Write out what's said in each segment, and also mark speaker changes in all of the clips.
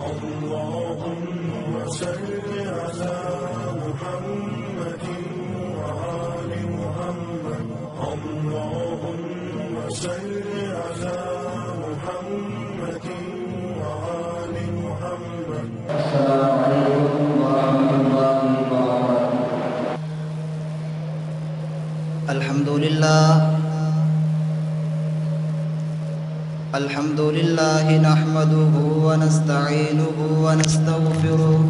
Speaker 1: اللهم صل على محمد وآل محمد. اللهم صل على محمد وآل محمد.
Speaker 2: السلام عليكم ورحمة الله وبركاته. الحمد لله نحمده ونستعينه ونستغفره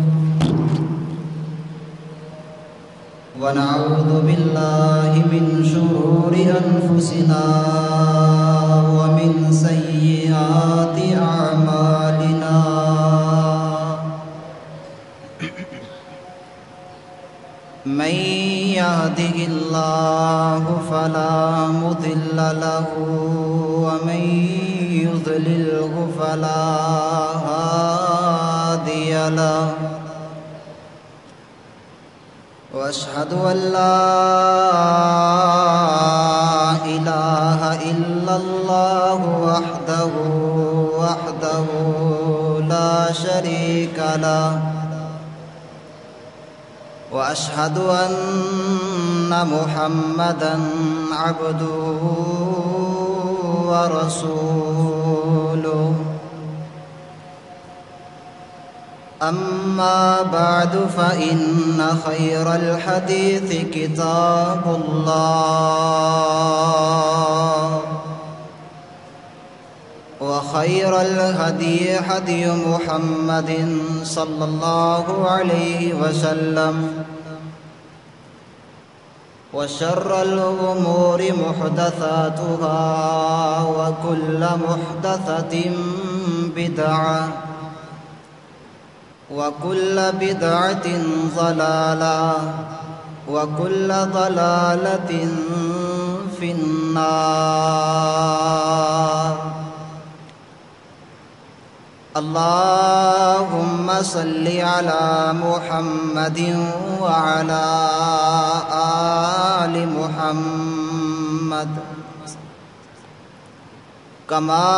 Speaker 2: ونعوذ بالله من شرور أنفسنا ومن سيئات أعمالنا. من يهده الله فلا مضل له ومن يضلله فلا هادي له. وأشهد أن لا إله إلا الله وحده لا شريك له. وأشهد أن محمدًا عبده ورسوله. أما بعد فإن خير الحديث كتاب الله وخير الهدي هدي محمد صلى الله عليه وسلم. وشر الأمور محدثاتها وكل محدثة بدعة وكل بدعة ضلالة وكل ضلالة في النار. اللهم صل على محمد وعلى آل محمد كما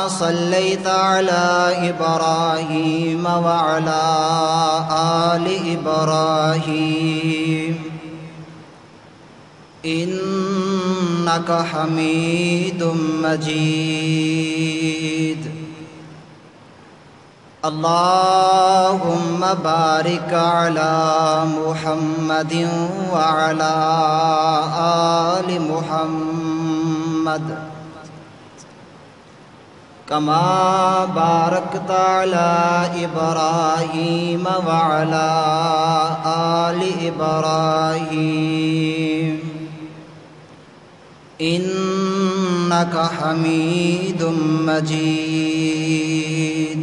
Speaker 2: صليت على إبراهيم وعلى آل إبراهيم إنك حميد مجيد. اللهم بارك على محمد وعلى آل محمد كما باركت على إبراهيم وعلى آل إبراهيم إنك حميد مجيد.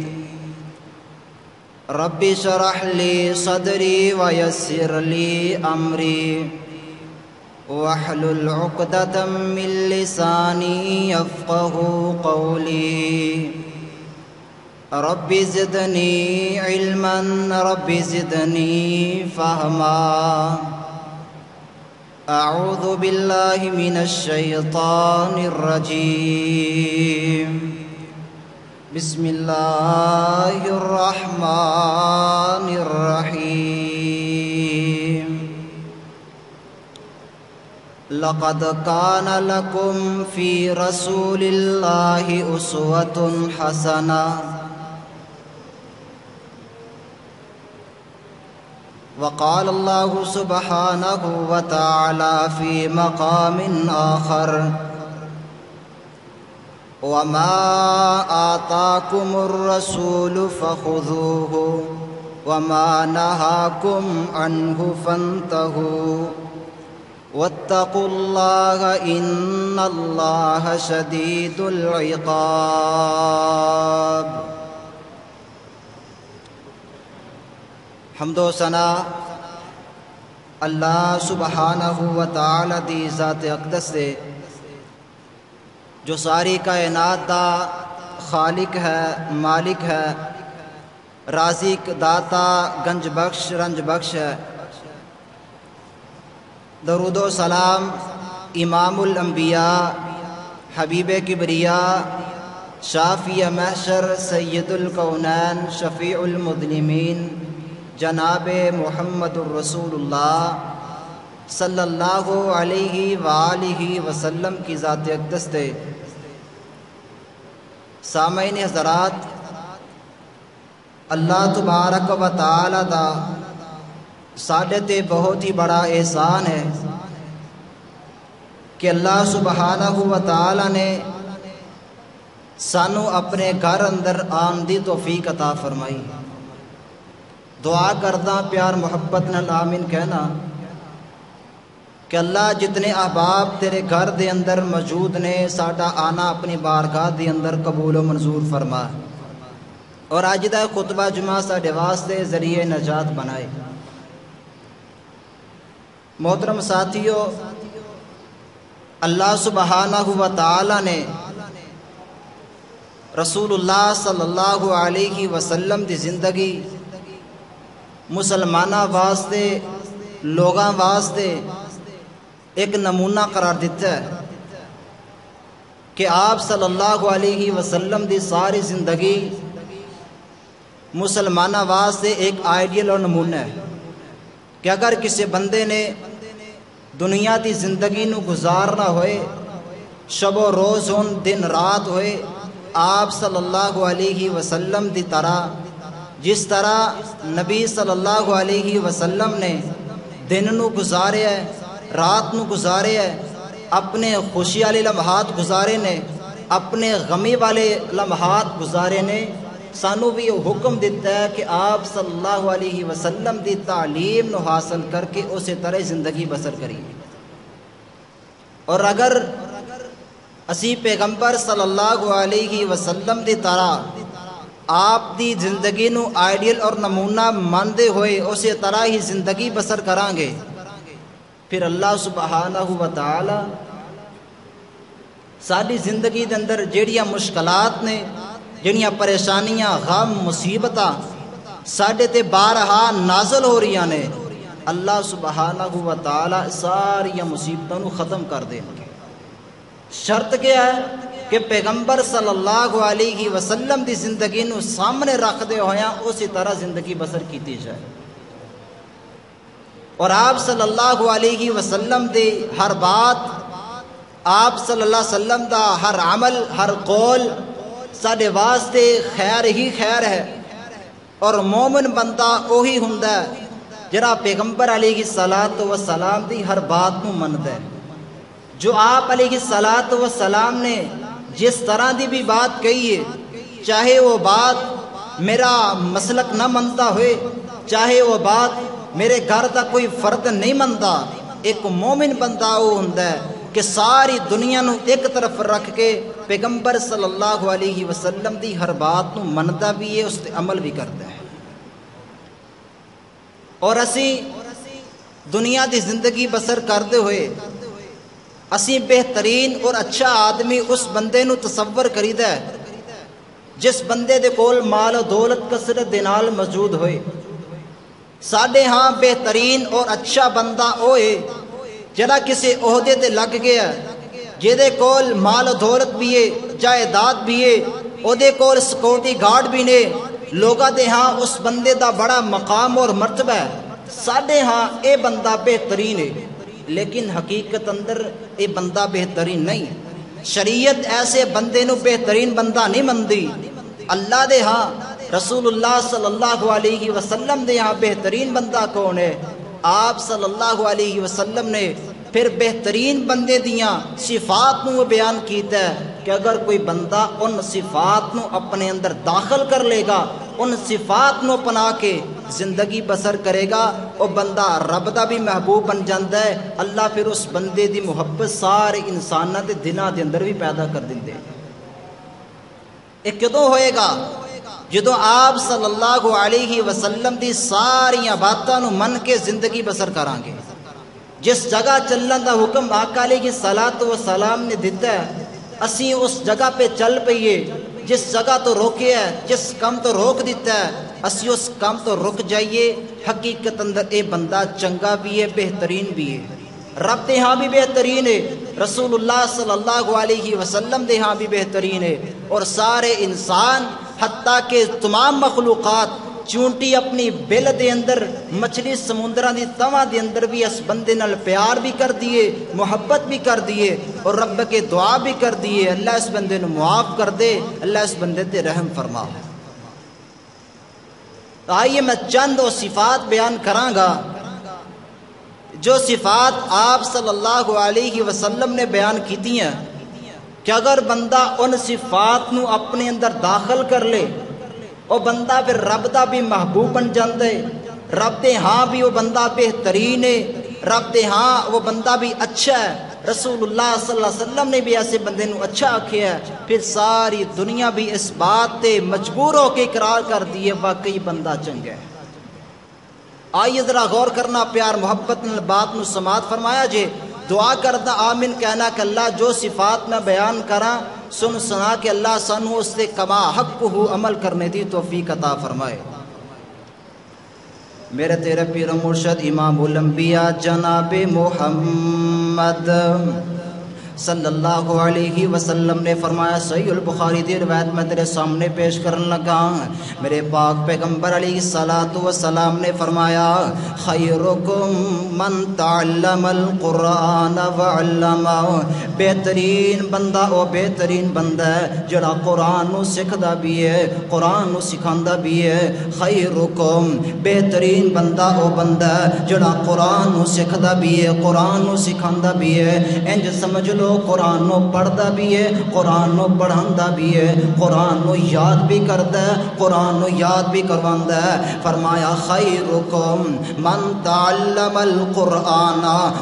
Speaker 2: رب اشرح لي صدري ويسر لي أمري واحلل عقدة من لساني يفقه قولي. رب زدني علما رب زدني فهما. أعوذ بالله من الشيطان الرجيم. بسم الله الرحمن الرحيم. لقد كان لكم في رسول الله أسوة حسنة. وقال الله سبحانه وتعالى في مقام آخر: وما آتاكم الرسول فخذوه وما نهاكم عنه فانتهوا واتقوا الله إن الله شديد العقاب. حمد و ثنا اللہ سبحانہ و تعالی دی ذات اقدس دے جو ساری کائنات دا خالق ہے، مالک ہے، رازق، داتا، گنج بخش، رنج بخش ہے. درود و سلام امام الانبیاء، حبیب کبریا، شافی محشر سید الکونین شفیع المذنبین جناب محمد الرسول اللہ صلی اللہ علیہ وآلہ وسلم کی ذات اقدس ہے۔ سامعین حضرات، اللہ تبارک و تعالی دا ساڈے تے بہت ہی بڑا احسان ہے کہ اللہ سبحانہ و تعالی نے سانو اپنے گھر اندر آن دی توفیق عطا فرمائی۔ دعا کردہ پیار محبت نال آمین کہنا کہ اللہ جتنے احباب تیرے گھر دے اندر موجود نے ساڈا آنا اپنی بارگاہ دے اندر قبول و منظور فرما، اور اج دا خطبہ جمعہ ساڈے واسطے ذریعہ نجات بنائے۔ محترم ساتھیو، اللہ سبحانہ و تعالی نے رسول اللہ صلی اللہ علیہ وسلم دی زندگی مسلمانہ واسطے لوگاں واسطے ایک نمونہ قرار دیتا ہے کہ آپ صلی اللہ علیہ وسلم دی ساری زندگی مسلمانہ واسطے ایک آئیڈیل اور نمونہ ہے کہ اگر کسی بندے نے دنیا دی زندگی نو گزارنا ہوئے، شب و روز ہون دن رات ہوئے، آپ صلی اللہ علیہ وسلم دی طرح جس طرح نبی صلی اللہ علیہ وسلم نے دن نو گزارے ہے، رات نو گزارے ہے، اپنے خوشی والے لمحات گزارے نے، اپنے غمی والے لمحات گزارے نے، سانو بھی یہ حکم دیتا ہے کہ آپ صلی اللہ علیہ وسلم دی تعلیم نو حاصل کر کے اسی طرح زندگی بسر کریے۔ اور اگر اسی پیغمبر صلی اللہ علیہ وسلم دی طرح آپ دی زندگی نو آئیڈیل اور نمونہ مانتے ہوئے اسی طرح ہی زندگی بسر کران گے، پھر اللہ سبحانہ و تعالی ساری زندگی دے اندر جیڑیاں مشکلات نے، جڑیاں پریشانیاں، غم، مصیبتاں ساڈے تے بارہا نازل ہو رہی نے، اللہ سبحانہ و تعالی ساری مصیبتوں نو ختم کر دیں گے۔ شرط کیا ہے کہ پیغمبر صلی اللہ علیہ وسلم دی زندگی نو سامنے رکھ دے ہویا اسی طرح زندگی بسر کیتی جائے، اور آپ صلی اللہ علیہ وسلم دی ہر بات، آپ صلی اللہ علیہ وسلم دا ہر عمل، ہر قول ساڈے واسطے خیر ہی خیر ہے، اور مومن بندہ وہی ہوندا ہے جڑا پیغمبر علیہ الصلوۃ والسلام دی ہر بات نو مندا ہے۔ جو آپ علیہ الصلوۃ والسلام نے جس طرح دی بھی بات کہی ہے، چاہے وہ بات میرا مسلک نہ منتا ہوئے، چاہے وہ بات میرے گھر دا کوئی فرد نہیں منتا، ایک مومن بندہ وہ ہوندا ہے کہ ساری دنیا نو ایک طرف رکھ کے پیغمبر صلی اللہ علیہ وسلم دی ہر بات نو مندا بھی ہے، اس تے عمل بھی کرتا ہے۔ اور اسی دنیا دی زندگی بسر کرتے ہوئے اسی بہترین اور اچھا آدمی اس بندے نو تصور کریدا ہے جس بندے دے کول مال و دولت کثرت دے نال موجود ہوئے۔ ساڈے ہاں بہترین اور اچھا بندہ ہوئے جڑا کسی عہدے تے لگ گیا، جہدے کول مال و دولت بھی ہے، جائیداد بھی ہے، اودے کول سیکورٹی گارڈ بھی نے، لوگاں دے ہاں اس بندے دا بڑا مقام اور مرتبہ ہے، ساڈے ہاں اے بندہ بہترین ہے، لیکن حقیقت اندر اے بندہ بہترین نہیں۔ شریعت ایسے بندے نو بہترین بندہ نہیں مندی۔ اللہ دے ہاں رسول اللہ صلی اللہ علیہ وسلم دے ہاں بہترین بندہ کون ہے؟ آپ صلی اللہ علیہ وسلم نے پھر بہترین بندے دیاں صفات نو بیان کیتا ہے کہ اگر کوئی بندہ ان صفات نو اپنے اندر داخل کر لے گا، ان صفات نو اپنا کے زندگی بسر کرے گا، وہ بندہ رب دا بھی محبوب بن جاندہ ہے۔ اللہ پھر اس بندے دی محبت سارے انساناں دے دلاں دے اندر بھی پیدا کر دیندے۔ ایک کدوں ہوئے گا؟ جدوں آپ صلی اللہ علیہ وسلم دی ساریاں باتاں نو من کے زندگی بسر کران گے۔ جس جگہ چلن دا حکم آقا علیہ الصلوۃ والسلام نے دیتا ہے، اسی اس جگہ پہ چل پئیے، جس جگہ تو روکے ہے، جس کام تو روک دیتا ہے، اسی اس کام تو رک جائیے۔ حقیقت اندر اے بندہ چنگا بھی ہے، بہترین بھی ہے، رب دے ہاں بھی بہترین ہے، رسول اللہ صلی اللہ علیہ وسلم دے ہاں بھی بہترین ہے، اور سارے انسان حتیٰ کہ تمام مخلوقات چونٹی اپنی بل دے اندر مچھلی سمندران دی تواں دے اندر بھی اس بندے نال پیار بھی کر دیے، محبت بھی کر دیے، اور رب کے دعا بھی کر دیے اللہ اس بندے نو معاف کر دے، اللہ اس بندے تے رحم فرما۔ آئیے میں چند وہ صفات بیان کراں گا جو صفات آپ صلی اللہ علیہ وسلم نے بیان کی ہیں کہ اگر بندہ ان صفات نو اپنے اندر داخل کر لے وہ بندہ پھر رب دا بھی محبوب بن جاندے، رب دے ہاں بھی وہ بندہ بہترین ہے، رب دے ہاں وہ بندہ بھی اچھا ہے، رسول اللہ صلی اللہ علیہ وسلم نے بھی ایسے بندے نو اچھا آکھیا ہے، پھر ساری دنیا بھی اس بات تے مجبور ہو کے اقرار کر دیے واقعی بندہ چنگا ہے۔ آئیے ذرا غور کرنا، پیار محبت نے بات نو سماعت فرمایا جے، دعا کردہ آمین کہنا کہ اللہ جو صفات میں بیان کراں سن سنا کہ اللہ سانو اس سے کما حق ہو عمل کرنے دی توفیق عطا فرمائے۔ میرے تیرے پیر مرشد امام الانبیاء جناب محمد صلی اللہ علیہ وسلم نے فرمایا، صحیح البخاری دی روایت میں تیرے سامنے پیش کرنے لگا، میرے پاک پیغمبر علیہ السلام نے فرمایا، خیرکم من تعلم القرآن وعلمہ، بہترین بندہ او بہترین بندہ ہے جڑا قرآن نو سکھدا بھی ہے، قرآن نو سکھاندا بھی ہے۔ خیرکم بہترین بندہ او بندہ ہے جڑا قرآن نو سکھدا بھی ہے، قرآن نو سکھاندا بھی ہے۔ انج سمجھ لو قرآن نو پڑھدا بھی ہے، قرآن نو پڑھاندا بھی ہے، قرآن نو یاد بھی کردا ہے، قرآن نو یاد بھی کرواندا ہے۔ فرمایا خیرکم من تعلم القرآن،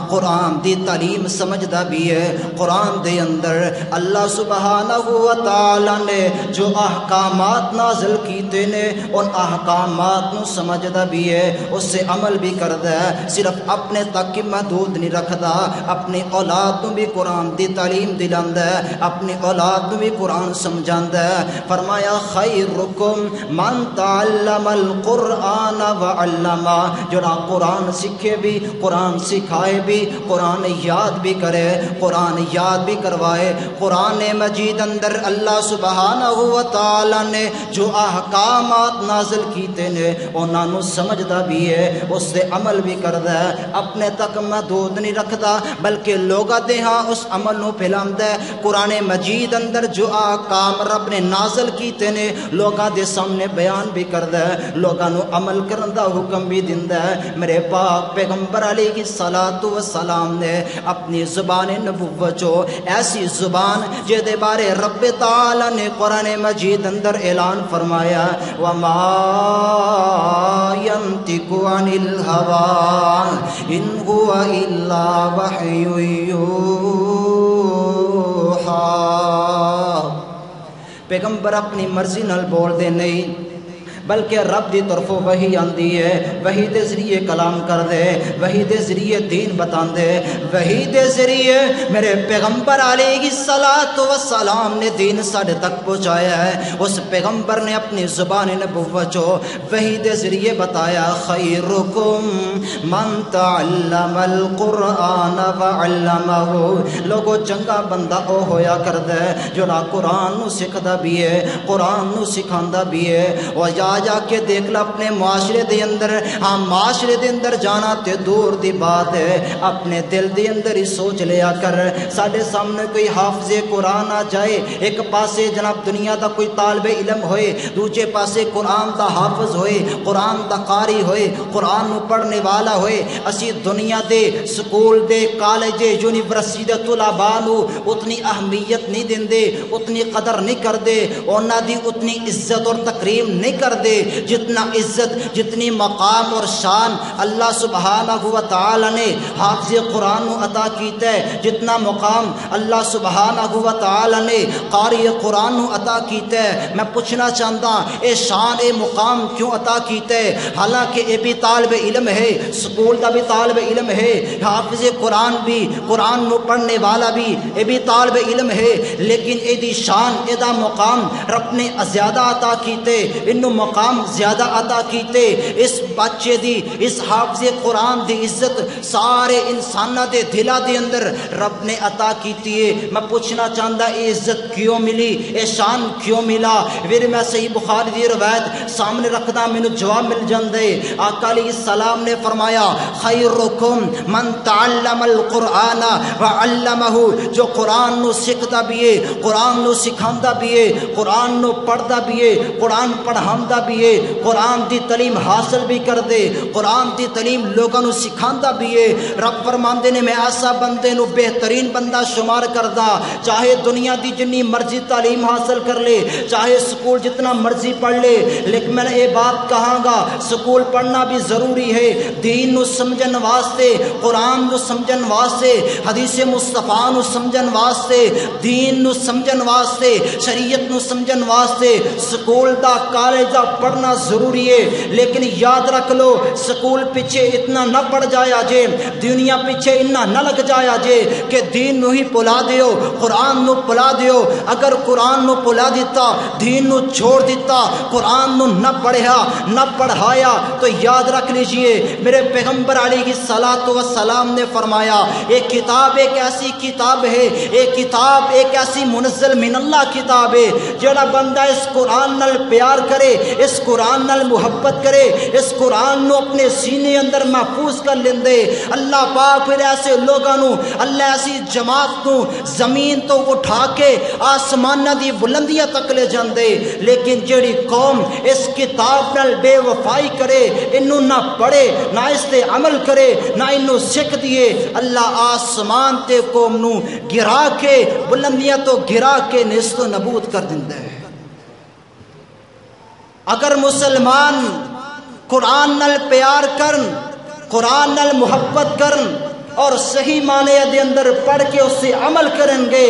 Speaker 2: قرآن دی تعلیم سمجھدا بھی ہے، قرآن دے اندر اللہ سبحانہ و تعالی نے جو احکامات نازل کیتے نے ان احکامات نو سمجھدا بھی ہے، اس سے عمل بھی کردا ہے، صرف اپنے تک کی محدود نہیں رکھدا، اپنی اولاد نو بھی قرآن دی تعلیم دلاندا ہے، اپنی اولاد نو بھی قرآن سمجھاندا ہے۔ فرمایا خیرکم من تعلم القرآن وعلمہ، جڑا قرآن سکھے بھی، قرآن سکھائے بھی، قرآن یاد بھی کرے، قرآن یاد بھی کروائے۔ قرآن مجید اندر اللہ سبحانہ و تعالی نے جو احکامات نازل کیتے نے انہاں نو سمجھدا بھی ہے، اس سے عمل بھی کردا ہے، اپنے تک محدود نہیں رکھدا بلکہ لوگاں دے ہاں اس عمل نو پھیلاندا ہے۔ قرآن مجید اندر جو احکام رب نے نازل کیتے نے لوگاں دے سامنے بیان بھی کردا ہے، لوگاں نو عمل کرن دا حکم بھی دیندا ہے۔ میرے پاک پیغمبر علیہ الصلوۃ والسلام نے اپنی زبان نبوت جو ایسی زبان جے دے بارے رب تعالی نے قرآن مجید اندر اعلان فرمایا، وما ينطق عن الهوى ان هو الا وحی یوحى، پیغمبر اپنی مرضی نال بول دے نہیں بلکہ رب دی طرفوں وحی آندی ہے، وحی دے ذریعے کلام کر دے، وحی دے ذریعے دین بتان دے، وحی دے ذریعے میرے پیغمبر علیہ السلام نے دین ساڑھے تک پہنچایا ہے۔ اس پیغمبر نے اپنی زبان نبوت جو وحی دے ذریعے بتایا، خیرکم من تعلم القرآن وعلمہ، لوگو چنگا بندہ او ہویا کر دے جڑا قرآن نو سکھدا بھی ہے، قرآن نو سکھاندا بھی ہے۔ اور جا کے دیکھ لو اپنے معاشرے دے اندر، ہاں معاشرے دے اندر جانا تے دور دی بات ہے، اپنے دل دے اندر ہی سوچ لیا کر، ساڑھے سامنے کوئی حافظ قرآن آ جائے، ایک پاسے جناب دنیا دا کوئی طالب علم ہوئے، دوسرے پاسے قرآن دا حافظ ہوئے، قرآن دا قاری ہوئے، قرآن نو پڑھنے والا ہوئے، اسی دنیا دے سکول دے کالج دے یونیورسٹی دے طلباء نو اتنی اہمیت نہیں دین دے، اتنی قدر نہیں کر دے، انہاں دی اتنی عزت اور تکریم نہیں کر دے جتنا عزت، جتنی مقام اور شان اللہ سبحانہ و تعالی نے حافظ قرآن نو عطا کیتا ہے، جتنا مقام اللہ سبحانہ و تعالی نے قاری قرآن نو عطا کیتا ہے۔ میں پوچھنا چاہتا اے شان اے مقام کیوں عطا کیتا ہے؟ حالانکہ اے بھی طالب علم ہے، سکول دا بھی طالب علم ہے، حافظ قرآن بھی، قرآن نو پڑھنے والا بھی، اے بھی طالب علم ہے، لیکن اے دی شان، اے دا مقام رب نے زیادہ عطا کیتے، انو مقام زیادہ عطا کیتے، اس بچے دی، اس حافظ قرآن دی عزت سارے انساناں دے دلاں دے اندر رب نے عطا کیتی ہے۔ میں پوچھنا چاہندا اے عزت کیوں ملی، اے شان کیوں ملا؟ پھر میں صحیح بخاری دی روایت سامنے رکھدا مینوں جواب مل جاندے۔ آقا علیہ السلام نے فرمایا خیرکم من تعلم القرآن وعلمہ، جو قرآن نو سکھدا بھی ہے، قرآن نو سکھاندا بھی ہے، قرآن نو پڑھدا بھی ہے، قرآن پڑھاندا بھی ہے، قرآن دی تعلیم حاصل بھی کر دے، قرآن دی تعلیم لوگاں نو سکھاندا بھی ہے۔ رب فرماندے نے میں ایسا بندے نو بہترین بندہ شمار کردا، چاہے دنیا دی جنی مرضی تعلیم حاصل کر لے، چاہے سکول جتنا مرضی پڑھ لے، لیکن میں یہ بات کہاں گا سکول پڑھنا بھی ضروری ہے، دین نو سمجھن واسطے، قرآن نو سمجھن واسطے، حدیث مصطفیٰ نو سمجھن واسطے، دین نو سمجھن واسطے، شریعت نو سمجھن واسطے سکول دا کالج دا پڑھنا ضروری ہے۔ لیکن یاد رکھ لو سکول پیچھے اتنا نہ پڑ جایا جے، دنیا پیچھے اتنا نہ لگ جایا جے کہ دین نو ہی پلا دیو، قرآن نو پلا دیو۔ اگر قرآن نو پلا دیتا، دین نو چھوڑ دیتا، قرآن نو نہ پڑھیا نہ پڑھایا، تو یاد رکھ لیجئے میرے پیغمبر علیہ السلام نے فرمایا ایک کتاب ایک ایسی کتاب ہے، ایک کتاب ایک ایسی منزل من اللہ کتاب ہے، جڑا بندہ اس قرآن نال پیار کرے، اس قرآن نال محبت کرے، اس قرآن نو اپنے سینے اندر محفوظ کر لیندے، اللہ پاک پھر ایسے لوگاں نو، اللہ ایسی جماعت نو زمین تو اٹھا کے آسمانہ دی بلندیاں تک لے جاندے۔ لیکن جیڑی قوم اس کتاب نال بے وفائی کرے، انو نہ پڑھے نہ اس تے عمل کرے نہ انو سکھ دیے، اللہ آسمان تے قوم نو گرا کے بلندیاں تو گرا کے نیست و نبود کر دیندا ہے۔ اگر مسلمان قرآن نال پیار کرن، قرآن نال محبت کرن اور صحیح معنی دے اندر پڑھ کے اس سے عمل کریں گے،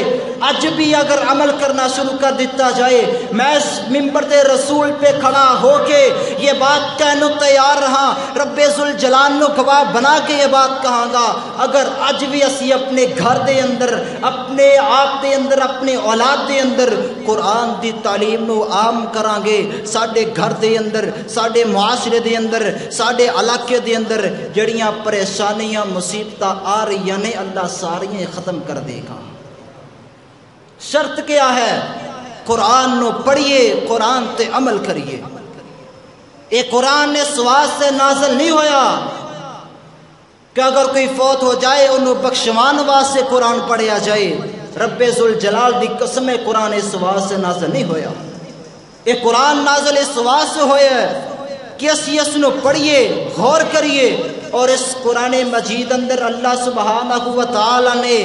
Speaker 2: اج بھی اگر عمل کرنا شروع کر دیتا جائے، میں اس منبر تے رسول پہ کھڑا ہو کے یہ بات کہنے تیار رہا، رب ذوالجلال نو گواہ بنا کے یہ بات کہاں گا، اگر اج بھی اسی اپنے گھر دے اندر، اپنے آپ دے اندر، اپنے اولاد دے اندر قرآن دی تعلیم نو عام کران گے، ساڈے گھر دے اندر، ساڈے معاشرے دے اندر، ساڈے علاقے دے اندر جڑیاں پریشانیاں مصیبتاں آ رہی ہیں اللہ ساریاں ختم کر دے گا۔ شرط کیا ہے؟ قرآن نو پڑھیے، قرآن تے عمل کریے۔ یہ قرآن اس واسطے نازل نہیں ہویا کہ اگر کوئی فوت ہو جائے انہوں بخشوان واسطے قرآن پڑھیا جائے، رب ذوالجلال دی قسم قرآن اس واسطے نازل نہیں ہویا۔ یہ قرآن نازل اس واسطے ہویا ہے کہ اسی اس نو پڑھیے، غور کریے، اور اس قرآن مجید اندر اللہ سبحانہ و تعالی نے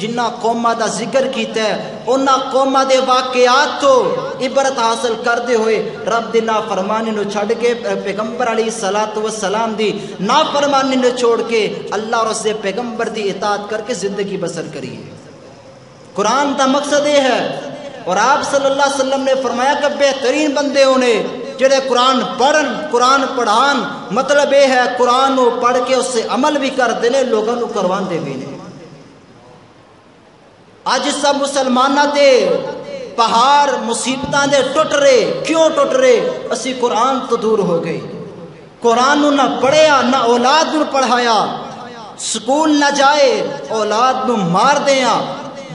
Speaker 2: جنہ قومہ دا ذکر کیتا ہے انہاں قومہ دے واقعات تو عبرت حاصل کردے ہوئے رب دی نافرمانی نو چھڑ کے، پیغمبر علیہ السلام دی نافرمانی نو چھوڑ کے اللہ اور اس دے پیغمبر دی اطاعت کر کے زندگی بسر کریے۔ قرآن دا مقصد یہ ہے، اور آپ صلی اللہ علیہ وسلم نے فرمایا کہ بہترین بندے ہونے جڑے قرآن پڑھن، قرآن پڑھان، مطلب یہ ہے قرآن نو پڑھ کے اس سے عمل بھی کر دینے، لوگوں نو کروان دے بھی نہیں۔ آج سب مسلمانہ دے پہاڑ مصیبتاں دے ٹوٹ رہے، کیوں ٹوٹ رہے؟ اسی قرآن تو دور ہو گئی، قرآن نو نہ پڑھیا، نہ اولاد نو پڑھایا، سکول نہ جائے، اولاد نو مار دیا،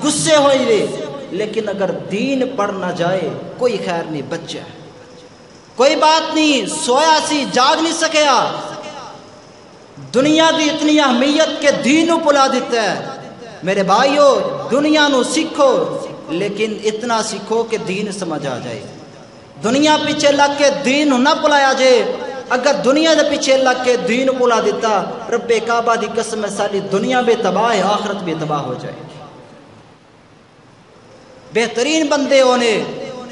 Speaker 2: غصے ہوئی رہے۔ لیکن اگر دین پڑھ نہ جائے کوئی خیر نہیں، بچہ کوئی بات نہیں، سویا سی جاگ نہیں سکیا، دنیا دی اتنی اہمیت کے دین نو پلا دیتا ہے۔ میرے بھائیو دنیا نو سیکھو، لیکن اتنا سیکھو کہ دین سمجھ آ جائے، دنیا پیچھے لگ کے دین نہ پلایا جائے۔ اگر دنیا دے پیچھے لگ کے دین پلا دیتا، رب کعبہ دی قسم ہے ساری دنیا بھی تباہ ہے، آخرت بھی تباہ ہو جائے۔ بہترین بندے ہونے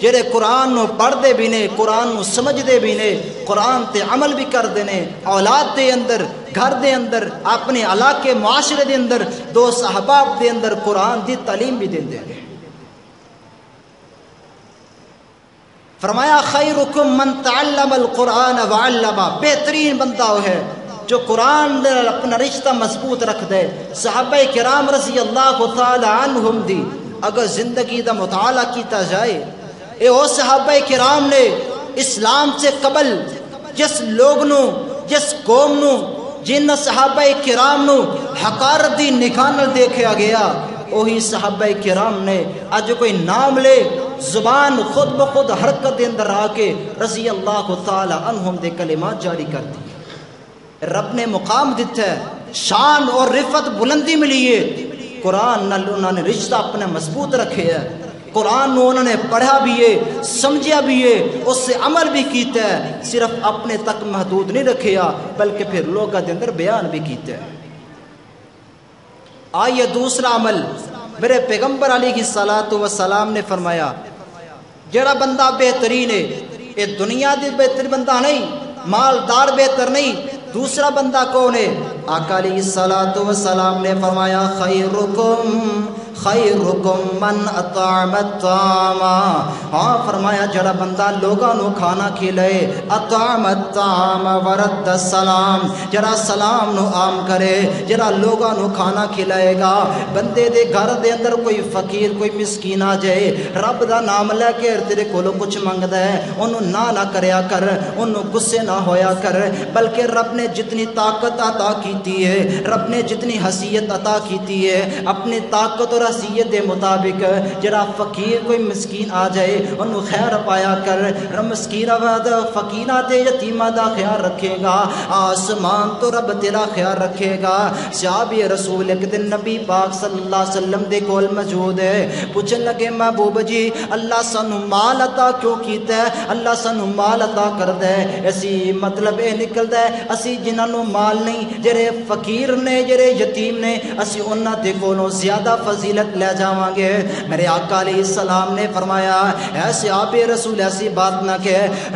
Speaker 2: جڑے قرآن نو پڑھ دے بھی نے، قرآن نو سمجھ دے بھی نے، قرآن تے عمل بھی کر دینے، اولاد دے اندر، گھر دے اندر، اپنے علاقے معاشرے دے اندر، دوست احباب دے اندر قرآن دی تعلیم بھی دین دے۔ فرمایا خیرکم من تعلم القرآن وعلمہ، بہترین بندہ وہ ہے جو قرآن دے اپنا رشتہ مضبوط رکھ دے۔ صحابہ کرام رضی اللہ تعالی عنہم دی اگر زندگی دا مطالعہ کیتا جائے، اے وہ صحابہ کرام نے اسلام سے قبل جس لوگ نو جس قوم نو جن صحابہ کرام نو حقارت دی نگاہ نال دیکھا گیا وہی صحابہ کرام نے اج کوئی نام لے زبان خود بخود حرکت دے اندر آ کے رضی اللہ تعالی عنہم دے کلمات جاری کر دی. رب نے مقام دیتا ہے, شان اور رفت بلندی ملی ہے. قرآن نال انہوں نے رشتہ اپنے مضبوط رکھے ہے, قرآن نو انہوں نے پڑھا بھی ہے, سمجھا بھی ہے, اس سے عمل بھی کیتا ہے. صرف اپنے تک محدود نہیں رکھیا بلکہ پھر لوگوں کے اندر بیان بھی کیتا ہے. آئیے دوسرا عمل, میرے پیغمبر علیہ السلام نے فرمایا جڑا بندہ بہترین ہے, یہ دنیا دی بہترین بندہ نہیں, مالدار بہتر نہیں, دوسرا بندہ کون ہے؟ آقا علیہ السلام نے فرمایا خیرکم من اطعم الطعام. ہاں فرمایا جڑا بندہ لوگاں نو کھانا کھلائے, اطعم الطعام ورد السلام, جڑا سلام نو عام کرے, جڑا لوگاں نو کھانا کھلائے گا. بندے دے گھر دے اندر کوئی فقیر کوئی مسکین آ جائے, رب دا نام لے کے تیرے کولو کچھ منگدا ہے, اونوں نہ کریا کر, اونوں غصے نہ ہویا کر, بلکہ رب نے جتنی طاقت عطا کیتی ہے, رب نے جتنی حیثیت عطا کیتی ہے, اپنی طاقت اور حیثیت دے مطابق جڑا فقیر کوئی مسکین آ جائے انہوں خیر پایا کر. مسکین فقیرہ تے یتیمہ دا خیال رکھے گا, آسمان تو رب تیرا خیال رکھے گا. صحابی رسول ایک دن نبی پاک صلی اللہ علیہ وسلم دے کول موجود ہے, پوچھن لگے محبوب جی اللہ سانو مال عطا کیوں کیتا ہے, اللہ سانو مال عطا کردا ہے, اسی مطلب یہ نکلدا ہے اسی جنہاں نو مال نہیں, جڑے فقیر نے جڑے یتیم نے, اسی انہاں دے کولوں زیادہ فضیلت لے جاواں گے. میرے آقا علیہ السلام نے فرمایا ایسے آپ رسول ایسی بات نہ کہ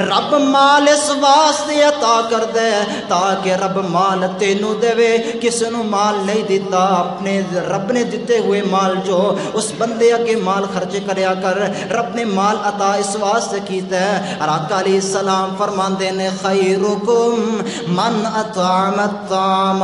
Speaker 2: رب مال اس واسطے عطا کر دے تاکہ رب مال تینوں دے, کس نو مال نہیں دیتا, اپنے رب نے دیتے ہوئے مال جو اس بندے کے مال خرچ کریا کر. رب نے مال عطا اس واسطے کیتا ہے. اور آقا علیہ السلام فرماندے نے خیرکم من اطعم الطعام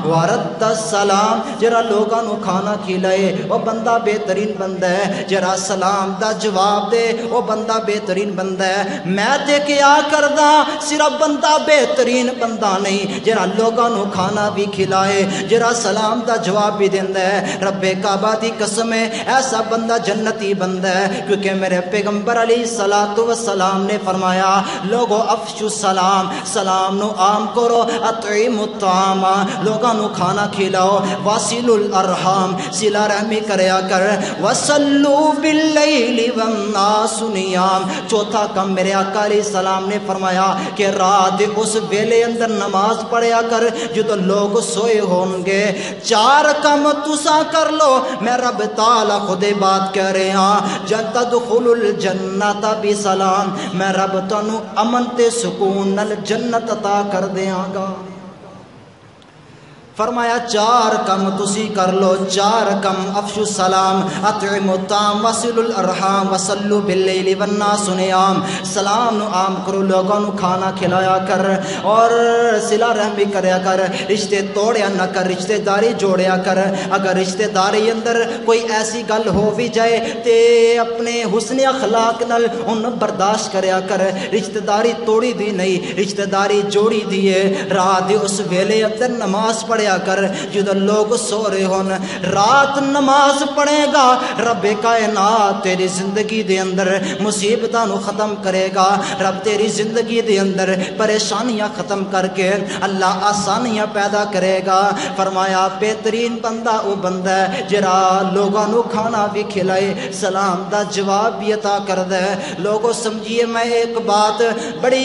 Speaker 2: ورد السلام, جرا لوگاں نو کھانا کھلائے وہ بندہ بہترین بندہ ہے, جرا سلام دا جواب دے وہ بندہ بہترین بندہ ہے. میں تے کیا کردا صرف بندہ بہترین بندہ نہیں, جرا لوگاں نو کھانا بھی کھلائے, جرا سلام دا جواب بھی دیندا ہے. رب کعبہ دی قسم ہے ایسا بندہ جنتی بندہ ہے, کیونکہ میرے پیغمبر علیہ السلام نے فرمایا لوگو افشو السلام, سلام نو عام کرو, اطعموا الطعام لوگاں نو کھانا کھلاؤ, واصلوا الارحام صلہ رحمی کریا کر, وصلوا باللیل والناس نیام. چوتھا کم میرے آقا علیہ السلام نے فرمایا کہ رات اس ویلے اندر نماز پڑھیا کر جدو لوگ سوئے ہوں گے. چار کم تسا کر لو, میں رب تعالی خود بات کہہ رہے ہاں, جن تدخل الجنت بسلام, میں رب تانوں امن تے سکون نال جنت عطا کر دیاں گا. فرمایا چار کم تسی کر لو, چار کم افشو السلام, اطعموا الطعام, وصلوا الارحام, وصلوا باللیل والناس نیام. سلام نو عام کرو, لوگوں نو کھانا کھلایا کر اور صلہ رحمی کریا کر, رشتے توڑیا نہ کر, رشتے داری جوڑیا کر. اگر رشتے داری اندر کوئی ایسی گل ہو بھی جائے تے اپنے حسن اخلاق نال ان برداشت کریا کر, رشتے داری توڑی دی نہیں, رشتے داری جوڑی دیے. رات اس ویلے اندر نماز پڑھیا کر جدو لوگ سو رہے ہون, رات نماز پڑھے گا رب کائنات تیری زندگی دے اندر مصیبتاں نو ختم کرے گا. رب تیری زندگی دے اندر پریشانیاں ختم کر کے اللہ آسانیاں پیدا کرے گا. فرمایا بہترین بندہ وہ بندہ ہے جرا لوگاں نو کھانا بھی کھلائے, سلام دا جواب بھی عطا کردا ہے. لوگوں سمجھیے میں ایک بات بڑی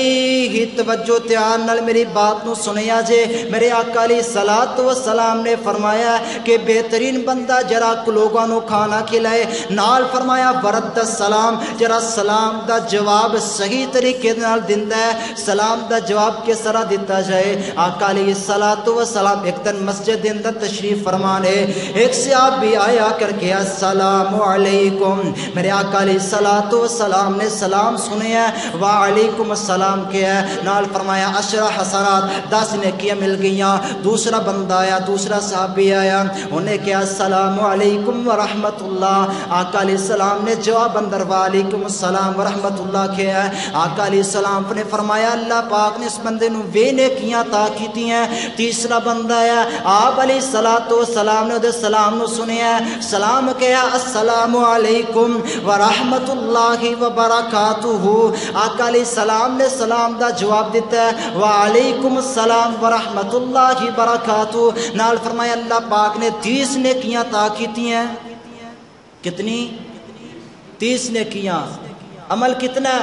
Speaker 2: ہی توجہ دھیان نال میری بات نو سنیا جے. میرے آقا علیہ السلام نے فرمایا کہ بہترین بندہ جرا لوگاں نو کھانا کھلائے, نال فرمایا ورد السلام, جرا سلام دا جواب صحیح طریقے نال دیندا ہے. سلام دا جواب کس طرح دیتا جائے؟ آقا علیہ السلام ایک دن مسجد دے اندر تشریف فرمانے, ایک صحابی آیا کر کے السلام علیکم. میرے آقا علیہ السلام نے سلام سنیا, وعلیکم السلام کیا, نال فرمایا 10 حسنات 10 نیکیاں مل گئیاں. دوسرا بندہ آیا, دوسرا صحابی آیا, انہیں کہا السلام علیکم ورحمت اللہ. آقا علیہ السلام نے جواب اندر وعلیکم السلام ورحمت اللہ کیا ہے. آقا علیہ السلام نے فرمایا اللہ پاک نے اس بندے نو وے نیکیاں عطا کیتی ہیں. تیسرا بندہ آیا, آپ علیہ السلام نے وہ سلام نو سنیا, سلام کیا السلام علیکم ورحمت اللہ وبرکاتہ. آقا علیہ السلام نے سلام دا جواب دیتا ہے وعلیکم السلام ورحمت اللہ وبرکاتہ. نال فرمایا اللہ پاک نے 30 نیکیاں عطا کیتی ہیں. کتنی؟ 30 نیکیاں. عمل کتنا؟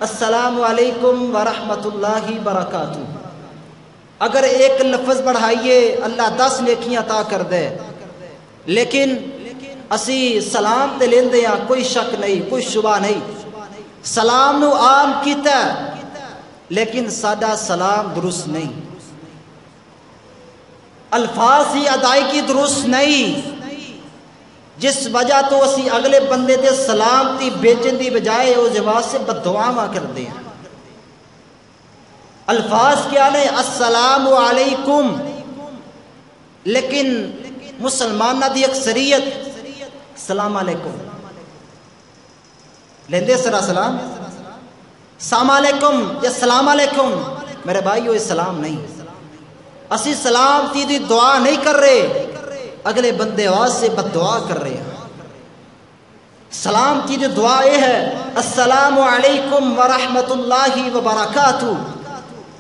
Speaker 2: السلام علیکم ورحمت اللہ وبرکاتہ. اگر ایک لفظ بڑھائیے اللہ 10 نیکیاں عطا کر دے. لیکن اسی سلام تے لیندے ہیں, کوئی شک نہیں, کوئی شبہ نہیں, سلام نو عام کیتا لیکن سادہ سلام درست نہیں, الفاظ ہی ادائیگی درست نہیں, جس وجہ تو اسی اگلے بندے دے سلامتی بیچن دی بجائے وہ جواز سے بددعاواں کر دیں. الفاظ کیا نے السلام علیکم, لیکن مسلمانہ دی اکثریت السلام علیکم لیندے سرا سلام, السلام علیکم یا السلام علیکم. میرے بھائیو یہ سلام نہیں, اسی سلامتی دی دعا نہیں کر رہے, اگلے بندے آواز سے بد دعا کر رہے ہیں. سلامتی دی دعا یہ ہے السلام علیکم ورحمت اللہ وبرکاتہ.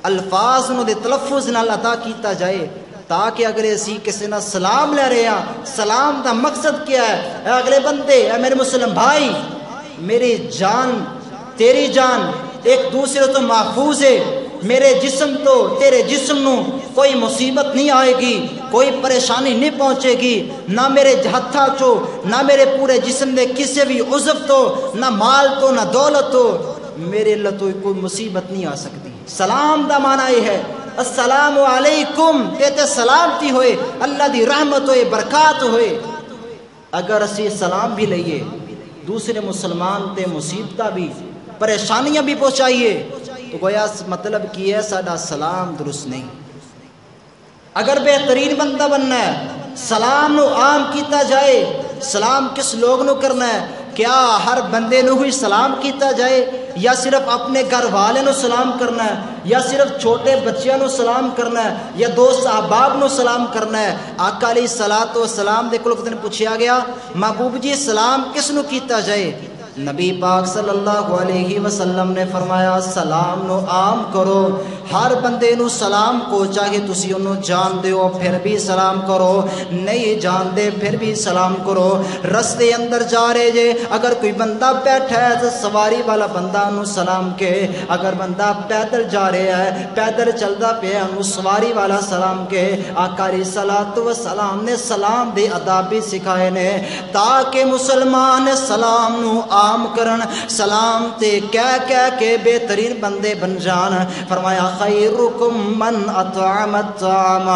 Speaker 2: الفاظ انہوں دے تلفظ نال ادا کیتا جائے تاکہ اگلے اسی کسی نہ سلام لے رہے ہیں, سلام دا مقصد کیا ہے, اے اگلے بندے, اے میرے مسلم بھائی, میری جان تیری جان ایک دوسرے تو محفوظ ہے, میرے جسم تو تیرے جسم نو کوئی مصیبت نہیں آئے گی, کوئی پریشانی نہیں پہنچے گی, نہ میرے ہتھاں چو نہ میرے پورے جسم دے کسی بھی عضو تو, نہ مال تو نہ دولت تو, میرے اللہ تو کوئی مصیبت نہیں آ سکتی. سلام دا معنی یہ ہے السلام علیکم, کہتے سلامتی ہوئے, اللہ دی رحمت ہوئے, برکات ہوئے. اگر اسی سلام بھی لئیے دوسرے مسلمان تے مصیبتہ بھی پریشانیاں بھی پہنچائیے تو گویا مطلب کی ہے ساڈا سلام درست نہیں. اگر بہترین بندہ بننا ہے سلام نو عام کیتا جائے. سلام کس لوگ نو کرنا ہے؟ کیا ہر بندے نو ہی سلام کیتا جائے, یا صرف اپنے گھر والے نو سلام کرنا ہے, یا صرف چھوٹے بچیاں نو سلام کرنا ہے, یا دوست احباب نو سلام کرنا ہے؟ آقا علیہ الصلوۃ والسلام دے کول کدن پوچھیا گیا محبوب جی سلام کس نو کیتا جائے؟ نبی پاک صلی اللہ علیہ وسلم نے فرمایا سلام نو عام کرو, ہر بندے نو سلام کو, چاہے تسی انہوں جان دے ہو پھر بھی سلام کرو, نہیں جان دے پھر بھی سلام کرو. رستے اندر جا رہے جے, اگر کوئی بندہ بیٹھا ہے تو سواری والا بندہ انہوں سلام کے, اگر بندہ پیدل جا رہا ہے پیدل چلدا پیا انہوں سواری والا سلام کے. آقا علیہ الصلوۃ والسلام نے سلام دے آداب بھی سکھائے نے تاکہ مسلمان سلام نو عام کرن, سلام تے کہہ کے بہترین بندے بن جان. فرمایا خیرکم من اطعم الطعام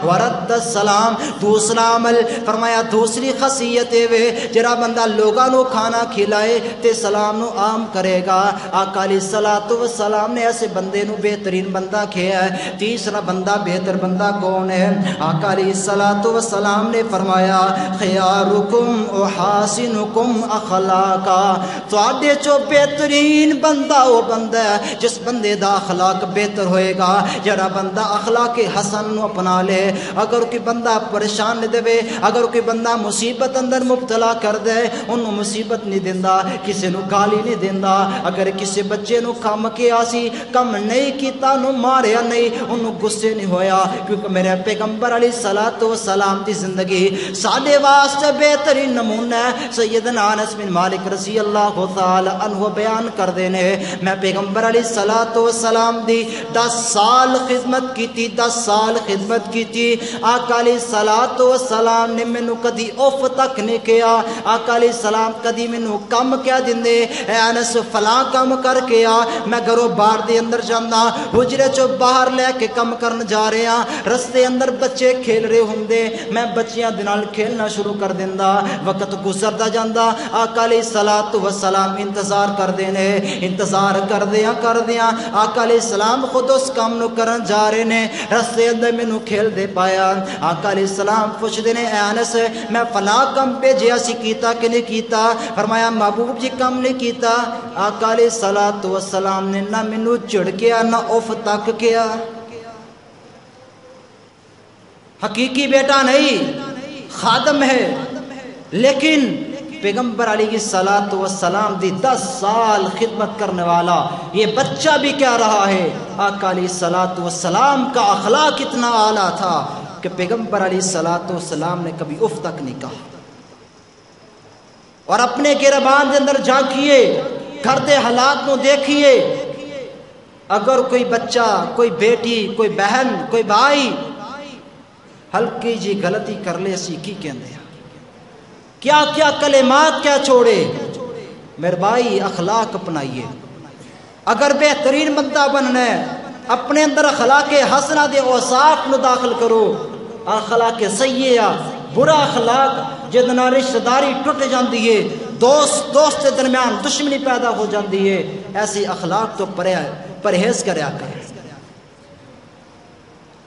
Speaker 2: ورد السلام. دوسرا عمل فرمایا دوسری خاصیت ہے جڑا بندہ لوگاں نو کھانا کھلائے تے سلام نو عام کرے گا. آقا علیہ الصلوۃ والسلام نے ایسے بندے نو بہترین بندہ کہیا ہے. تیسرا بندہ بہتر بندہ کون ہے؟ آقا علیہ الصلوۃ والسلام نے فرمایا خیارکم احاسنکم اخلاقا. تواڈے چو بہترین بندہ وہ بندہ ہے جس بندے دا اخلاق بہتر ہوئے گا, جڑا بندہ اخلاق حسن نو اپنا لے. اگر کوئی بندہ پریشان نہیں دے, اگر کوئی بندہ مصیبت اندر مبتلا کر دے انہوں مصیبت نہیں دیندا, کسی نو گالی نہیں دیندا. اگر کسی بچے نو کم کیا سی کم نہیں کیتا نو ماریا نہیں, انہوں غصے نہیں ہویا, کیونکہ میرے پیغمبر علیہ الصلوۃ والسلام دی زندگی ساڈے واسطے بہترین نمونہ ہے. سیدنا انس بن مالک رضی اللہ تعالی عنہ بیان کر دینے میں پیغمبر علیہ الصلوۃ والسلام دی 10 سال خدمت کیتی, 10 سال خدمت کیتی. آقا علیہ الصلوۃ والسلام نے مینوں کدی اوف تک نہیں کیا. آقا علیہ السلام کدی مینوں کم کیا دیندے اے انس فلاں کم کر کے آ, میں گھروں باہر دے اندر جانا, حجرے چوں باہر لے کے کم کرن جا رہے ہاں, رستے اندر بچے کھیل رہے ہوندے, میں بچیاں دے نال کھیلنا شروع کر دیندا. وقت گزردا جاندا, آقا علیہ الصلوۃ والسلام انتظار کر دینے انتظار کر دیا آقا علیہ السلام خود اس کام نو کرن جا رہے نے رستے اندر مینوں کھیل دے پایا آقا علیہ السلام پوچھ دینے اے انس میں فلاں کم پہ جیا سی کیتا کہ نہیں کیتا فرمایا محبوب جی کم نہیں کیتا آقا علیہ السلام نے نہ مینوں جھڑکیا نہ اف تک کیا حقیقی بیٹا نہیں خادم ہے لیکن پیغمبر علیہ السلام دی 10 سال خدمت کرنے والا یہ بچہ بھی کہہ رہا ہے آقا علیہ السلام کا اخلاق اتنا اعلیٰ تھا کہ پیغمبر علیہ السلام نے کبھی اف تک نہیں کہا اور اپنے گربان دے اندر جھانکیے گھر دے حالات کو دیکھیے اگر کوئی بچہ کوئی بیٹی کوئی بہن کوئی بھائی ہلکی جی غلطی کر لے اسی کی کہندے کیا کیا کلمات کیا چھوڑے میرے بھائی اخلاق اپنائیے اگر بہترین بندہ بننا ہے اپنے اندر اخلاق حسنہ دے اوصاف نو داخل کرو اخلاق سیئہ برا اخلاق جدنا رشتہ داری ٹوٹ جاندی ہے دوست کے درمیان دشمنی پیدا ہو جاندی ہے ایسی اخلاق تو پرہیز کریا کرے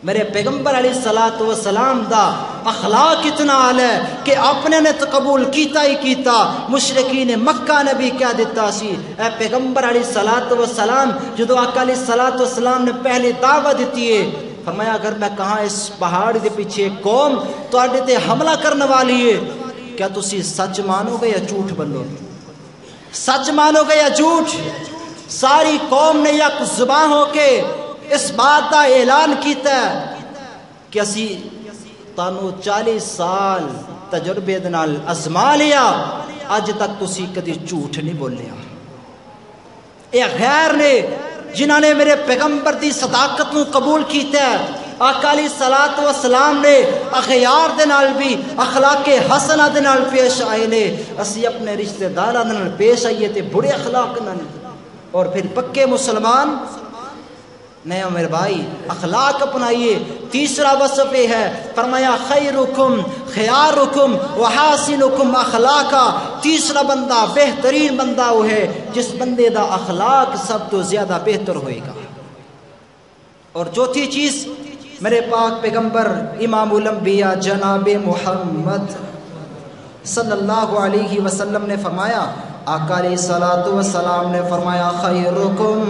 Speaker 2: میرے پیغمبر علیہ السلام دا اخلاق اتنا عالی ہے کہ اپنے نے تو قبول کیتا ہی کیتا مشرکین مکہ نے بھی کہہ دیتا سی اے پیغمبر علیہ السلام جدو آقا علیہ السلام نے پہلی دعوت دیتی ہے فرمایا اگر میں کہاں اس پہاڑ دے پیچھے قوم تو آڈے تے حملہ کرنے والی ہے کیا تسی سچ مانو گے یا جھوٹ بنو گے سچ مانو گے یا جھوٹ ساری قوم نے یک زبان ہو کے اس بات کا اعلان کیتا ہے کہ اسی تانو 40 سال تجربے دنال ازما لیا اج تک تسی کدی جھوٹ نہیں بولیا اے غیر نے جنہاں نے میرے پیغمبر دی صداقت نو قبول کیتا ہے آقا علیہ السلام نے اخیار دے نال بھی اخلاق حسنہ دے نال پیش آئے نے اسی اپنے رشتہ داراں دے نال پیش آئیے تے برے اخلاق نال اور پھر پکے مسلمان نہیں میرے بھائی اخلاق اپنائیے تیسرا وصف یہ ہے فرمایا خیرکم خیارکم وحاسنکم اخلاقا تیسرا بندہ بہترین بندہ وہ ہے جس بندے دا اخلاق سب تو زیادہ بہتر ہوئے گا اور چوتھی چیز میرے پاک پیغمبر امام الانبیاء جناب محمد صلی اللہ علیہ وسلم نے فرمایا آقا علیہ السلام نے فرمایا خیرکم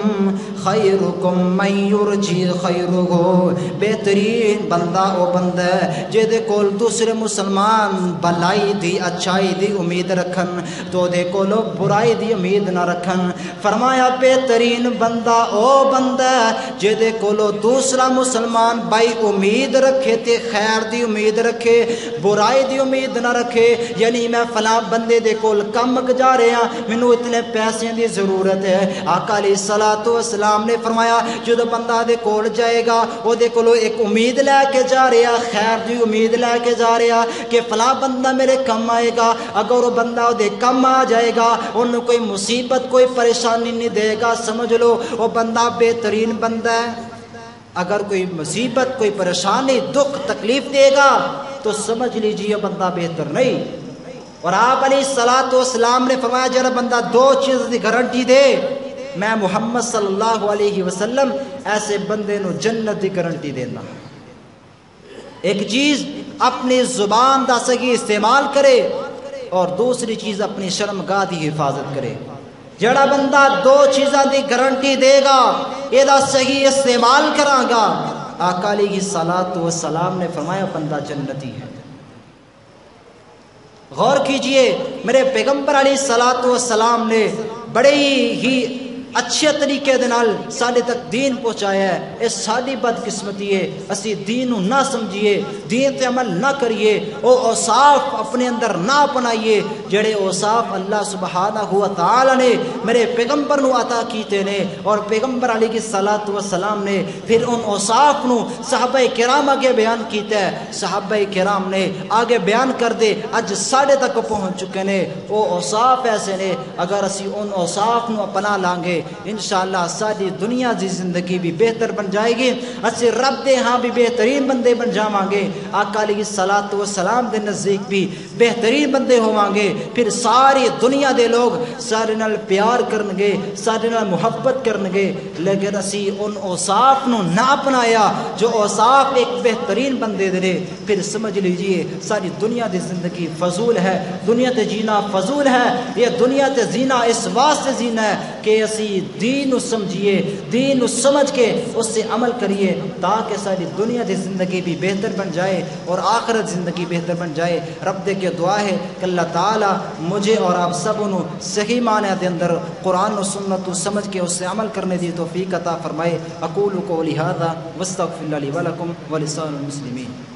Speaker 2: من یرجی خیرہو بہترین بندہ وہ بندہ ہے جے کول دوسرے مسلمان بھلائی دی اچھائی دی امید رکھن تو دے کولو برائی دی امید نہ رکھن فرمایا بہترین بندہ او بندہ ہے جے کولو دوسرا مسلمان بائی امید رکھے تے خیر دی امید رکھے برائی دی امید نہ رکھے یعنی میں فلاں بندے دے کول کم جا رہے ہیں منو اتنے پیسے دی ضرورت ہے آقا علیہ السلام نے فرمایا جدو بندہ دے کول جائے گا وہ دے کولو ایک امید لے کے جا رہا خیر دی امید لے کے جا رہا کہ فلاں بندہ میرے کم آئے گا اگر وہ بندہ دے کم آ جائے گا انہوں کوئی مصیبت کوئی پریشانی نہیں دے گا سمجھ لو وہ بندہ بہترین بندہ ہے اگر کوئی مصیبت کوئی پریشانی دکھ تکلیف دے گا تو سمجھ لیجیے بندہ بہتر نہیں اور آپ علیہ السلام نے فرمایا جرا بندہ دو چیز دی گارنٹی دے میں محمد صلی اللہ علیہ وسلم ایسے بندے نو جنت دی گارنٹی دینا ایک چیز اپنی زبان دا صحیح استعمال کرے اور دوسری چیز اپنی شرمگاہ دی حفاظت کرے جڑا بندہ دو چیزاں دی گارنٹی دے گا یہ دا صحیح استعمال کراں گا آقا علیہ السلام نے فرمایا بندہ جنتی ہے غور کیجئے میرے پیغمبر علیہ السلام نے بڑے ہی اچھے طریقے دنال ساڑھے تک دین پہنچایا ہے اس ساڑھی بدقسمتی ہے اسی دین نہ سمجھئے دین تے عمل نہ کریے او اوصاف اپنے اندر نہ اپنائیے جڑے اوصاف اللہ سبحانہ وتعالی نے میرے پیغمبر نو عطا کیتے نے اور پیغمبر علیہ السلام نے پھر ان اوصاف نو صحابہ کرام آگے بیان کیتا ہے صحابہ کرام نے آگے بیان کر دے اج ساڑھے تک پہنچ چکے نے او اوصاف ایسے نے اگر اسی ان اوصاف نو اپنا لانگے انشاءاللہ ساری دنیا دی زندگی بھی بہتر بن جائے گی اسی رب دے ہاں بھی بہترین بندے بن جاواں گے آقا علیہ السلام دے نزدیک بھی بہترین بندے ہوواں گے پھر ساری دنیا دے لوگ سارے نال پیار کرنگے سارے نال محبت کرنگے لیکن اسی ان اوصاف نو نہ اپنایا جو اوصاف ایک بہترین بندے دے پھر سمجھ لیجئے ساری دنیا دی زندگی فضول ہے دنیا تے جینا فضول ہے یہ دنیا تے جینا اس واسطے جینا ہے کہ اسی دین نو سمجھیے دین نو سمجھ کے اس سے عمل کریے تاکہ ساری دنیا دی زندگی بھی بہتر بن جائے اور آخرت زندگی بہتر بن جائے رب دے کے دعا ہے کہ اللہ تعالی مجھے اور آپ سب نو صحیح معنی دے اندر قرآن و سنت کو سمجھ کے اس سے عمل کرنے دی توفیق عطا فرمائے اقول قولی ھذا واستغفر اللہ لی ولکم ولسائر المسلمین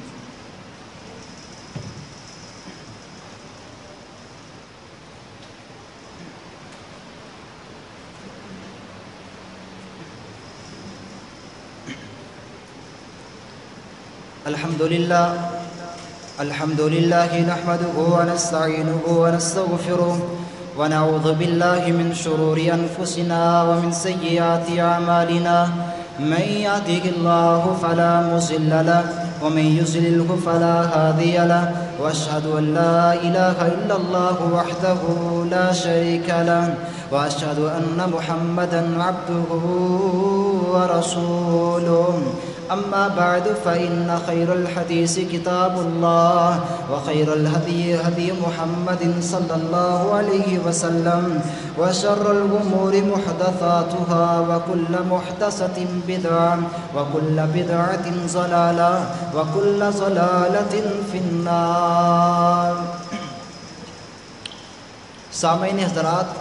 Speaker 2: الحمد لله نحمده ونستعينه ونستغفره ونعوذ بالله من شرور أنفسنا ومن سيئات أعمالنا من يهده الله فلا مضل له ومن يضلل فلا هادي له وأشهد أن لا إله إلا الله وحده لا شريك له وأشهد أن محمدا عبده ورسوله أما بعد فإن خير الحديث كتاب الله وخير الهدي هدي محمد صلى الله عليه وسلم وشر الأمور محدثاتها وكل محدثة بدعة وكل بدعة ضلالة وكل ضلالة في النار سامعین حضرات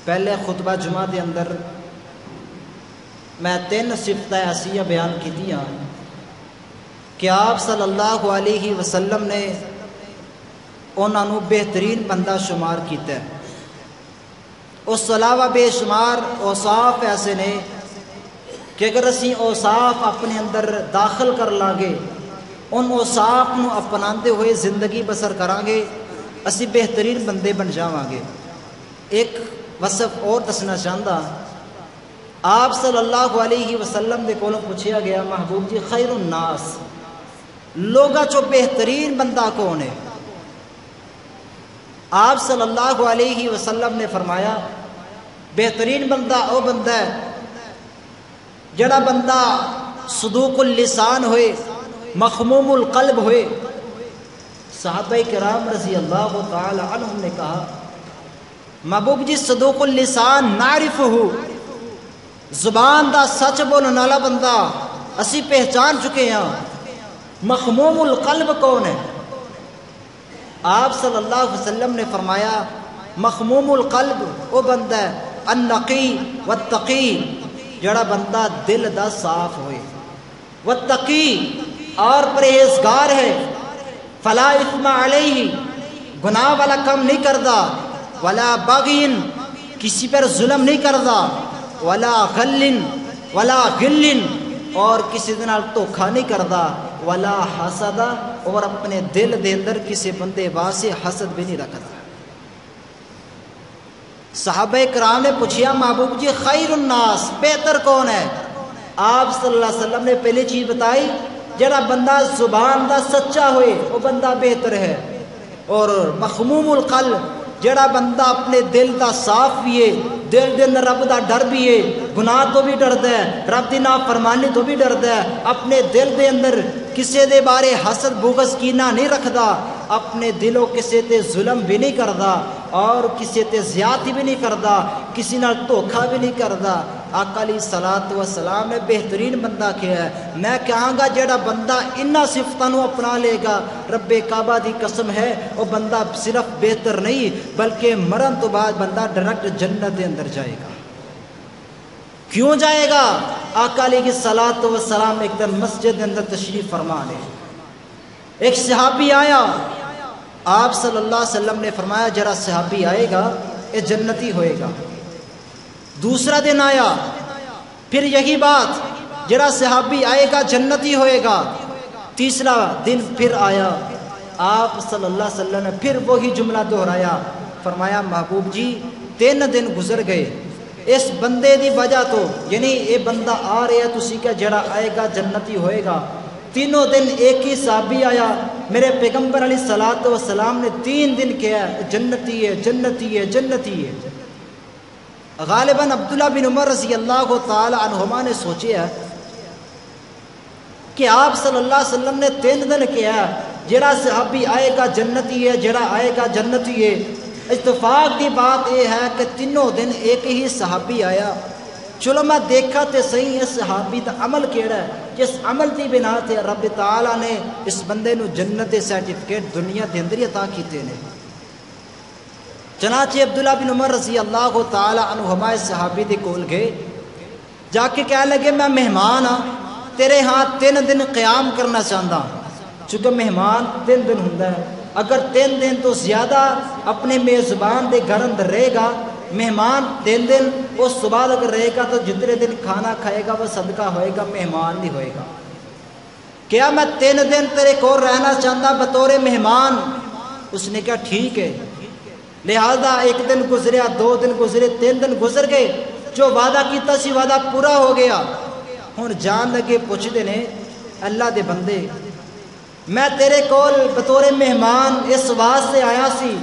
Speaker 2: پہلے خطبہ جمعہ دے اندر میں 3 صفتیں ایسیاں بیان کیتیاں کہ آپ صلی اللہ علیہ وسلم نے انہاں نو بہترین بندہ شمار کیتا ہے اس علاوہ بے شمار اوصاف ایسے نے کہ اگر اسی اوصاف اپنے اندر داخل کر لاگے ان اوصاف نو اپناندے ہوئے زندگی بسر کرانگے اسی بہترین بندے بن جاواں گے ایک وصف اور دسنا چاہتا آپ صلی اللہ علیہ وسلم دے کولوں پوچھیا گیا محبوب جی خیر الناس لوگا چو بہترین بندہ کون ہے آپ صلی اللہ علیہ وسلم نے فرمایا بہترین بندہ او بندہ ہے جڑا بندہ صدوق اللسان ہوئے مخموم القلب ہوئے صحابہ کرام رضی اللہ تعالی عنہم نے کہا محبوب جی صدوق اللسان نعرف ہو زبان دا سچ بولنے والا بندہ اسی پہچان چکے ہیں مخموم القلب کون ہے آپ صلی اللہ علیہ وسلم نے فرمایا مخموم القلب وہ بندہ ہے النقی والتقی جڑا بندہ دل دا صاف ہوئے والتقی اور پرہیزگار ہے فلا اثم علیہ گناہ والا کم نہیں کردا ولا باغین کسی پر ظلم نہیں کردا ولا غلن ولا غلن اور کسی دے نال دھوکھا نہیں کردا ولا حسد اور اپنے دل دے اندر کسی بندے واسطے حسد بھی نہیں رکھدا صحابہ کرام نے پوچھیا محبوب جی خیر الناس بہتر کون ہے آپ صلی اللہ علیہ وسلم نے پہلی چیز بتائی جڑا بندہ زبان دا سچا ہوئے وہ بندہ بہتر ہے اور مخموم القلب جڑا بندہ اپنے دل دا صاف بھی ہے دل دے اندر رب دا ڈر بھی ہے گناہ تو بھی ڈردا ہے رب دی نافرمانی تو بھی ڈردا ہے اپنے دل دے اندر کسے دے بارے حسد بغض کینہ نہیں رکھدا اپنے دلوں کسے تے ظلم بھی نہیں کردا اور کسے تے زیادتی بھی نہیں کردا کسی نال دھوکھا بھی نہیں کردا آقا علیہ الصلوۃ والسلام نے بہترین بندہ کیا ہے میں کہاں گا جڑا بندہ انہاں صفتاں نو اپنا لے گا رب کعبہ دی قسم ہے وہ بندہ صرف بہتر نہیں بلکہ مرن تو بعد بندہ ڈائریکٹ جنت دے اندر جائے گا کیوں جائے گا آقا علیہ الصلوۃ والسلام ایک دن مسجد دے اندر تشریف فرما لے ایک صحابی آیا آپ صلی اللہ علیہ وسلم نے فرمایا جرا صحابی آئے گا یہ جنتی ہوئے گا دوسرا دن آیا پھر یہی بات جرا صحابی آئے گا جنتی ہوئے گا تیسرا دن پھر آیا آپ صلی اللہ علیہ وسلم نے پھر وہی جملہ دہرایا فرمایا محبوب جی 3 دن گزر گئے اس بندے دی وجہ تو یعنی یہ بندہ آ رہا ہے تسی کہ جڑا آئے گا جنتی ہوئے گا 3 دن ایک ہی صحابی آیا میرے پیغمبر علیہ الصلوۃ والسلام نے 3 دن کیا جنتی ہے جنتی ہے جنتی ہے۔ غالباً عبداللہ بن عمر رضی اللہ تعالی عنہما نے سوچیا کہ آپ صلی اللہ علیہ وسلم نے 3 دن کیا، جڑا صحابی آئے گا جنتی ہے، جڑا آئے گا جنتی ہے۔ اتفاق کی بات یہ ہے کہ تینوں دن ایک ہی صحابی آیا۔ چلو میں دیکھا تے صحیح اس صحابی دا عمل کیڑا ہے، جس عمل دی بنا تے رب تعالی نے اس بندے نو جنت دے سرٹیفکیٹ دنیا دے اندر عطا کیتے نے۔ چنانچہ عبداللہ بن عمر رضی اللہ تعالی عنہما اس صحابی دے کول گئے، جا کے کہنے لگے میں مہمان ہاں، تیرے ہاں 3 دن قیام کرنا چاہتا ہوں۔ چونکہ مہمان 3 دن ہوندا ہے، اگر 3 دن تو زیادہ اپنے میزبان دے گھر اندر رہے گا، مہمان 3 دن اس بعد اگر رہے گا تو جتنے دن کھانا کھائے گا وہ صدقہ ہوئے گا، مہمان نہیں ہوئے گا۔ کیا میں 3 دن تیرے کو رہنا چاہتا بطور مہمان؟ اس نے کہا ٹھیک ہے۔ لہذا 1 دن گزریا، 2 دن گزرے، 3 دن گزر گئے، جو وعدہ کیتا سی وعدہ پورا ہو گیا۔ ہن جان لگے پوچھتے نے اللہ دے بندے، میں تیرے کول بطور مہمان اس واسطے آیا سی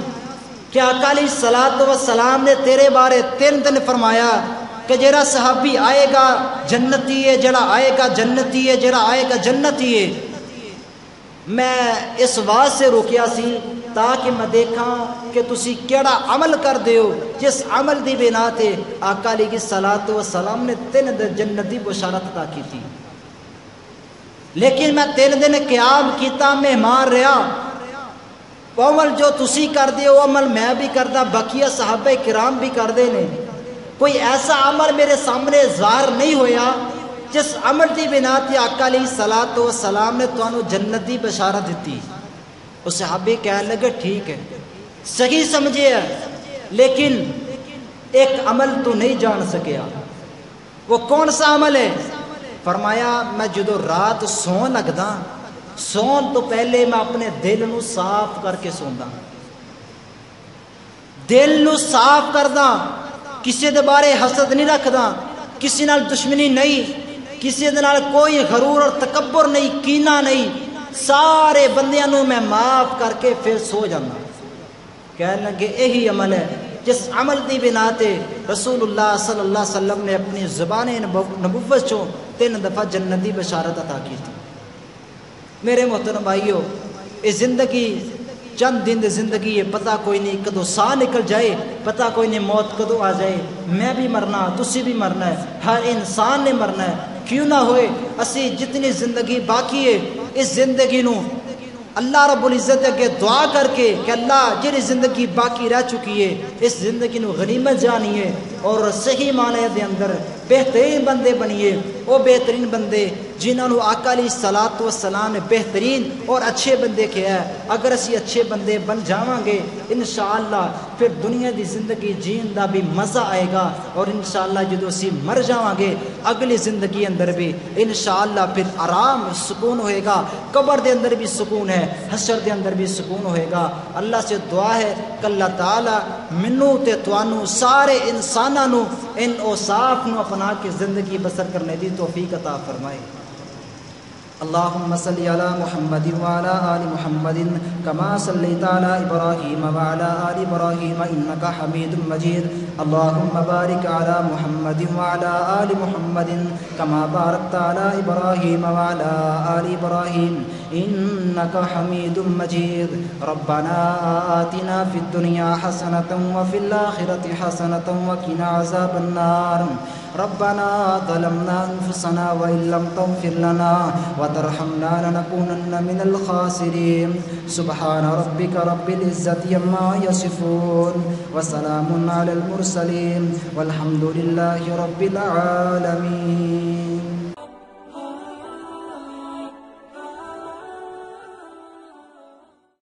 Speaker 2: کہ آقا علیہ الصلوۃ والسلام نے تیرے بارے 3 دن فرمایا کہ جڑا صحابی آئے گا جنتی ہے، جڑا آئے گا جنتی ہے، جڑا آئے گا جنتی ہے۔ میں اس واسطے روکیا سی تاکہ میں دیکھاں کہ تسی کیڑا عمل کر دیو جس عمل دی بنا تے آقا علیہ الصلوۃ والسلام نے 3 دن جنتی بشارت عطا کی تھی۔ لیکن میں 3 دن قیام کیتا، مہمان رہا، وہ عمل جو تسی کر دے وہ عمل میں بھی کردا، بقیہ صحابہ کرام بھی کر دے نے۔ کوئی ایسا عمل میرے سامنے ظاہر نہیں ہویا جس عمل دی بنا تے آقا علیہ الصلوۃ والسلام نے تانوں جنت دی بشارت دیتی۔ وہ صحابی کہنے لگے ٹھیک ہے، صحیح سمجھے ہے، لیکن ایک عمل تو نہیں جان سکیا۔ وہ کون سا عمل ہے؟ فرمایا میں جدو رات سون لگدا، سون تو پہلے میں اپنے دل نو صاف کر کے سوندا، دل نو صاف کردا، کسی دے بارے حسد نہیں رکھدا، کسی نال دشمنی نہیں، کسی دے نال کوئی غرور اور تکبر نہیں، کینہ نہیں، سارے بندیاں نو میں معاف کر کے پھر سو جانا۔ کہنے لگے یہی عمل ہے جس عمل دی بنا تے رسول اللہ صلی اللہ علیہ وسلم نے اپنی زبان نبوت چوں 3 دفعہ جنتی بشارت عطا کی تھی۔ میرے محترم بھائیو، اس زندگی چند دن زندگی ہے، پتہ کوئی نہیں کدو سا نکل جائے، پتہ کوئی نہیں موت کدو آ جائے۔ میں بھی مرنا، تسی بھی مرنا ہے، ہر انسان نے مرنا ہے۔ کیوں نہ ہوئے اسی جتنی زندگی باقی ہے اس زندگی نو اللہ رب العزت اگے دعا کر کے کہ اللہ جڑی زندگی باقی رہ چکی ہے اس زندگی نو غنیمت جانیے اور صحیح معنی دے اندر بہترین بندے بنیے۔ وہ بہترین بندے جنہوں نے آقا علیہ الصلوۃ والسلام نے بہترین اور اچھے بندے کہا ہے۔ اگر اسی اچھے بندے بن جاواں گے انشاءاللہ پھر دنیا دی زندگی جین دا بھی مزہ آئے گا، اور انشاءاللہ جدو اسی مر جاواں گے اگلی زندگی اندر بھی انشاءاللہ پھر آرام سکون ہوئے گا، قبر دے اندر بھی سکون ہے، حشر دے اندر بھی سکون ہوئے گا۔ اللہ سے دعا ہے کہ اللہ تعالی منو تے توانو سارے انساناں نو ان اوصاف نو اپنا کے زندگی بسر کرنے دی توفیق عطا فرمائے۔ اللهم صل على محمد وعلى آل محمد كما صليت على إبراهيم وعلى آل إبراهيم إنك حميد مجيد اللهم بارك على محمد وعلى آل محمد كما باركت على إبراهيم وعلى آل إبراهيم إنك حميد مجيد ربنا آتنا في الدنيا حسنة وفي الآخرة حسنة وقنا عذاب النار ربنا ظلمنا أنفسنا وإن لم تغفر لنا وترحمنا لنكونن من الخاسرين سبحان ربك رب العزة عما يصفون وسلام على المرسلين والحمد لله رب العالمين۔